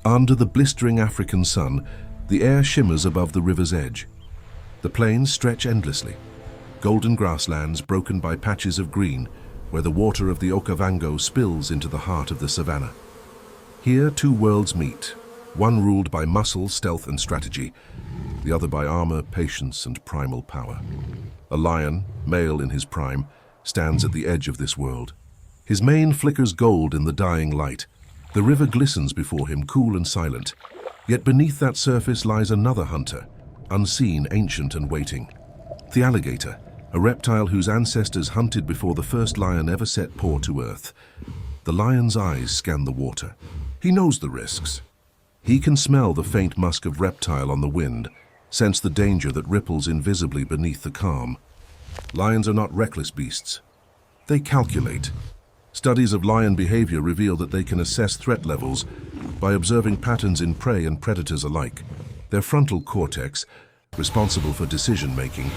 Under the blistering African sun, the air shimmers above the river's edge. The plains stretch endlessly, golden grasslands broken by patches of green where the water of the Okavango spills into the heart of the Savannah. Here two worlds meet, one ruled by muscle, stealth and strategy, the other by armor, patience and primal power. A lion, male in his prime, stands at the edge of this world. His mane flickers gold in the dying light. The river glistens before him, cool and silent. Yet beneath that surface lies another hunter, unseen, ancient and waiting. The alligator, a reptile whose ancestors hunted before the first lion ever set paw to earth. The lion's eyes scan the water. He knows the risks. He can smell the faint musk of reptile on the wind, sense the danger that ripples invisibly beneath the calm. Lions are not reckless beasts. They calculate. Studies of lion behavior reveal that they can assess threat levels by observing patterns in prey and predators alike. Their frontal cortex, responsible for decision-making,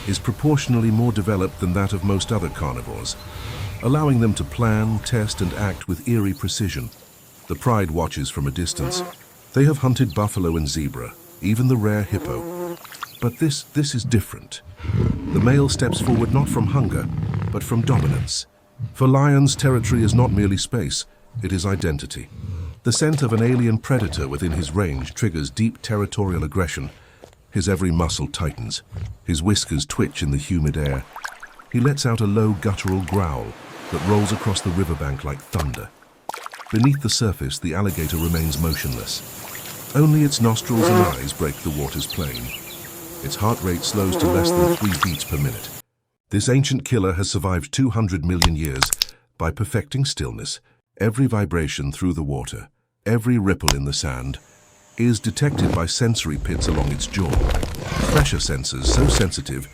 is proportionally more developed than that of most other carnivores, allowing them to plan, test, and act with eerie precision. The pride watches from a distance. They have hunted buffalo and zebra, even the rare hippo. But this is different. The male steps forward not from hunger, but from dominance. For lions, territory is not merely space, it is identity. The scent of an alien predator within his range triggers deep territorial aggression. His every muscle tightens. His whiskers twitch in the humid air. He lets out a low guttural growl that rolls across the riverbank like thunder. Beneath the surface, the alligator remains motionless. Only its nostrils and eyes break the water's plane. Its heart rate slows to less than 3 beats per minute. This ancient killer has survived 200 million years by perfecting stillness. Every vibration through the water, every ripple in the sand, is detected by sensory pits along its jaw. Pressure sensors so sensitive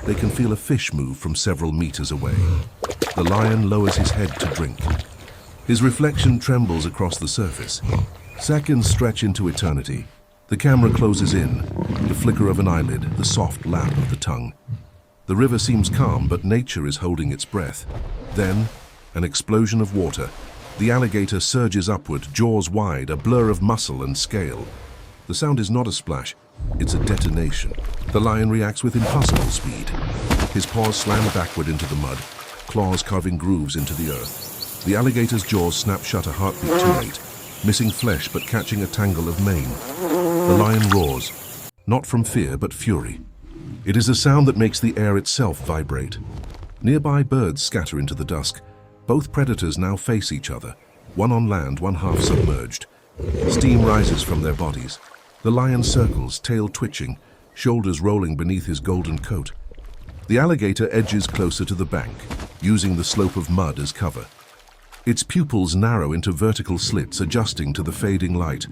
they can feel a fish move from several meters away. The lion lowers his head to drink. His reflection trembles across the surface. Seconds stretch into eternity. The camera closes in, the flicker of an eyelid, the soft lap of the tongue. The river seems calm, but nature is holding its breath. Then, an explosion of water. The alligator surges upward, jaws wide, a blur of muscle and scale. The sound is not a splash, it's a detonation. The lion reacts with impossible speed. His paws slam backward into the mud, claws carving grooves into the earth. The alligator's jaws snap shut a heartbeat too late, missing flesh but catching a tangle of mane. The lion roars, not from fear but fury. It is a sound that makes the air itself vibrate. Nearby birds scatter into the dusk. Both predators now face each other, one on land, one half submerged. Steam rises from their bodies. The lion circles, tail twitching, shoulders rolling beneath his golden coat. The alligator edges closer to the bank, using the slope of mud as cover. Its pupils narrow into vertical slits, adjusting to the fading light.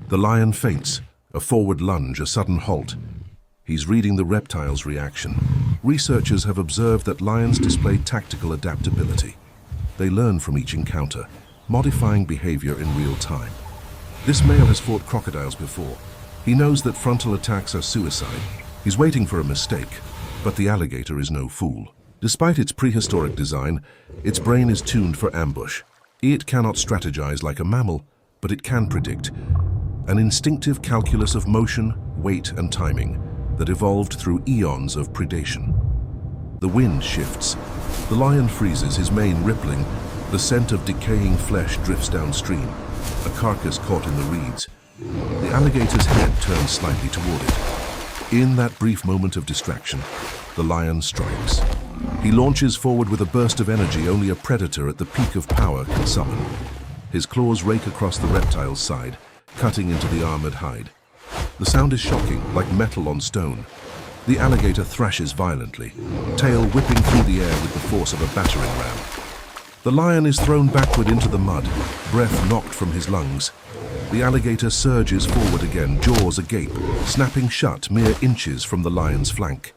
The lion feints, a forward lunge, a sudden halt. He's reading the reptile's reaction. Researchers have observed that lions display tactical adaptability. They learn from each encounter, modifying behavior in real time. This male has fought crocodiles before. He knows that frontal attacks are suicide. He's waiting for a mistake, but the alligator is no fool. Despite its prehistoric design, its brain is tuned for ambush. It cannot strategize like a mammal, but it can predict. An instinctive calculus of motion, weight, and timing that evolved through eons of predation. The wind shifts. The lion freezes, his mane rippling. The scent of decaying flesh drifts downstream, a carcass caught in the reeds. The alligator's head turns slightly toward it. In that brief moment of distraction, the lion strikes. He launches forward with a burst of energy only a predator at the peak of power can summon. His claws rake across the reptile's side, cutting into the armored hide. The sound is shocking, like metal on stone. The alligator thrashes violently, tail whipping through the air with the force of a battering ram. The lion is thrown backward into the mud, breath knocked from his lungs. The alligator surges forward again, jaws agape, snapping shut mere inches from the lion's flank.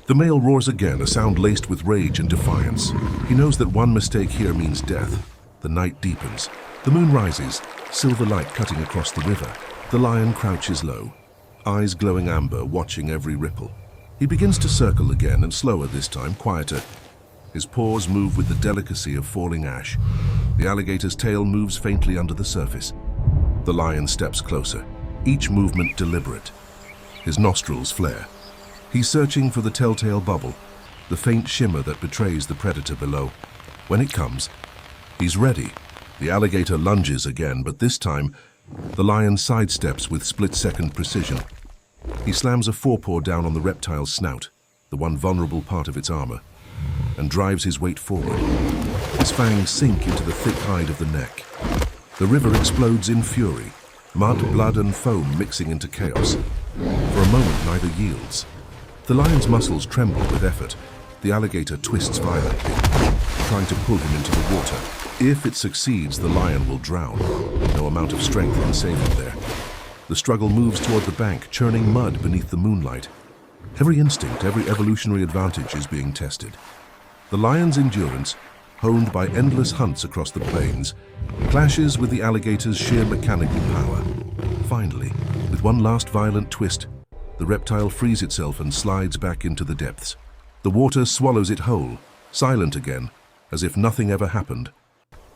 The male roars again, a sound laced with rage and defiance. He knows that one mistake here means death. The night deepens. The moon rises, silver light cutting across the river. The lion crouches low, eyes glowing amber, watching every ripple. He begins to circle again, and slower this time, quieter. His paws move with the delicacy of falling ash. The alligator's tail moves faintly under the surface. The lion steps closer, each movement deliberate. His nostrils flare. He's searching for the telltale bubble, the faint shimmer that betrays the predator below. When it comes, he's ready. The alligator lunges again, but this time, the lion sidesteps with split-second precision. He slams a forepaw down on the reptile's snout, the one vulnerable part of its armor, and drives his weight forward. His fangs sink into the thick hide of the neck. The river explodes in fury, mud, blood, and foam mixing into chaos. For a moment, neither yields. The lion's muscles tremble with effort. The alligator twists violently, trying to pull him into the water. If it succeeds, the lion will drown. No amount of strength can save him there. The struggle moves toward the bank, churning mud beneath the moonlight. Every instinct, every evolutionary advantage is being tested. The lion's endurance, honed by endless hunts across the plains, clashes with the alligator's sheer mechanical power. Finally, with one last violent twist, the reptile frees itself and slides back into the depths. The water swallows it whole, silent again, as if nothing ever happened.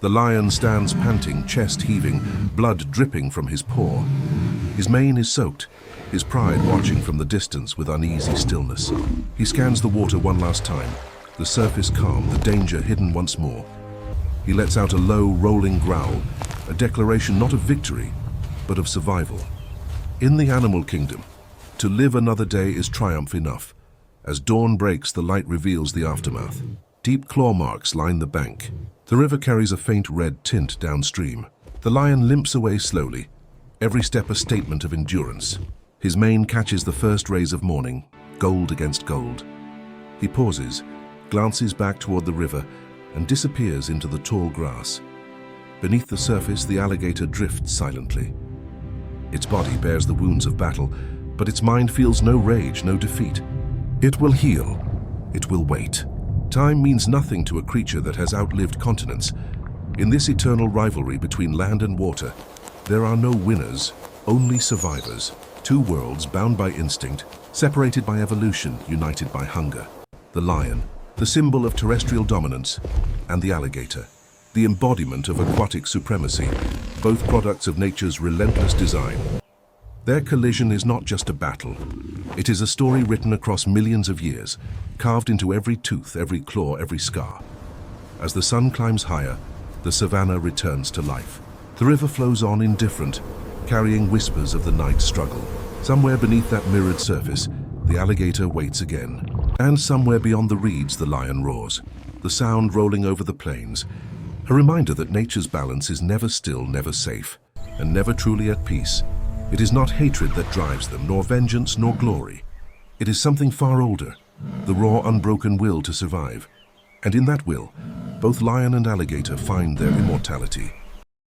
The lion stands panting, chest heaving, blood dripping from his paw. His mane is soaked, his pride watching from the distance with uneasy stillness. He scans the water one last time, the surface calm, the danger hidden once more. He lets out a low, rolling growl, a declaration not of victory, but of survival. In the animal kingdom, to live another day is triumph enough. As dawn breaks, the light reveals the aftermath. Deep claw marks line the bank. The river carries a faint red tint downstream. The lion limps away slowly, every step a statement of endurance. His mane catches the first rays of morning, gold against gold. He pauses, glances back toward the river, and disappears into the tall grass. Beneath the surface, the alligator drifts silently. Its body bears the wounds of battle, but its mind feels no rage, no defeat. It will heal. It will wait. Time means nothing to a creature that has outlived continents. In this eternal rivalry between land and water, there are no winners, only survivors. Two worlds bound by instinct, separated by evolution, united by hunger. The lion, the symbol of terrestrial dominance, and the alligator, the embodiment of aquatic supremacy, both products of nature's relentless design. Their collision is not just a battle. It is a story written across millions of years, carved into every tooth, every claw, every scar. As the sun climbs higher, the savannah returns to life. The river flows on indifferent, carrying whispers of the night's struggle. Somewhere beneath that mirrored surface, the alligator waits again. And somewhere beyond the reeds, the lion roars, the sound rolling over the plains, a reminder that nature's balance is never still, never safe, and never truly at peace. It is not hatred that drives them, nor vengeance, nor glory. It is something far older, the raw, unbroken will to survive. And in that will, both lion and alligator find their immortality.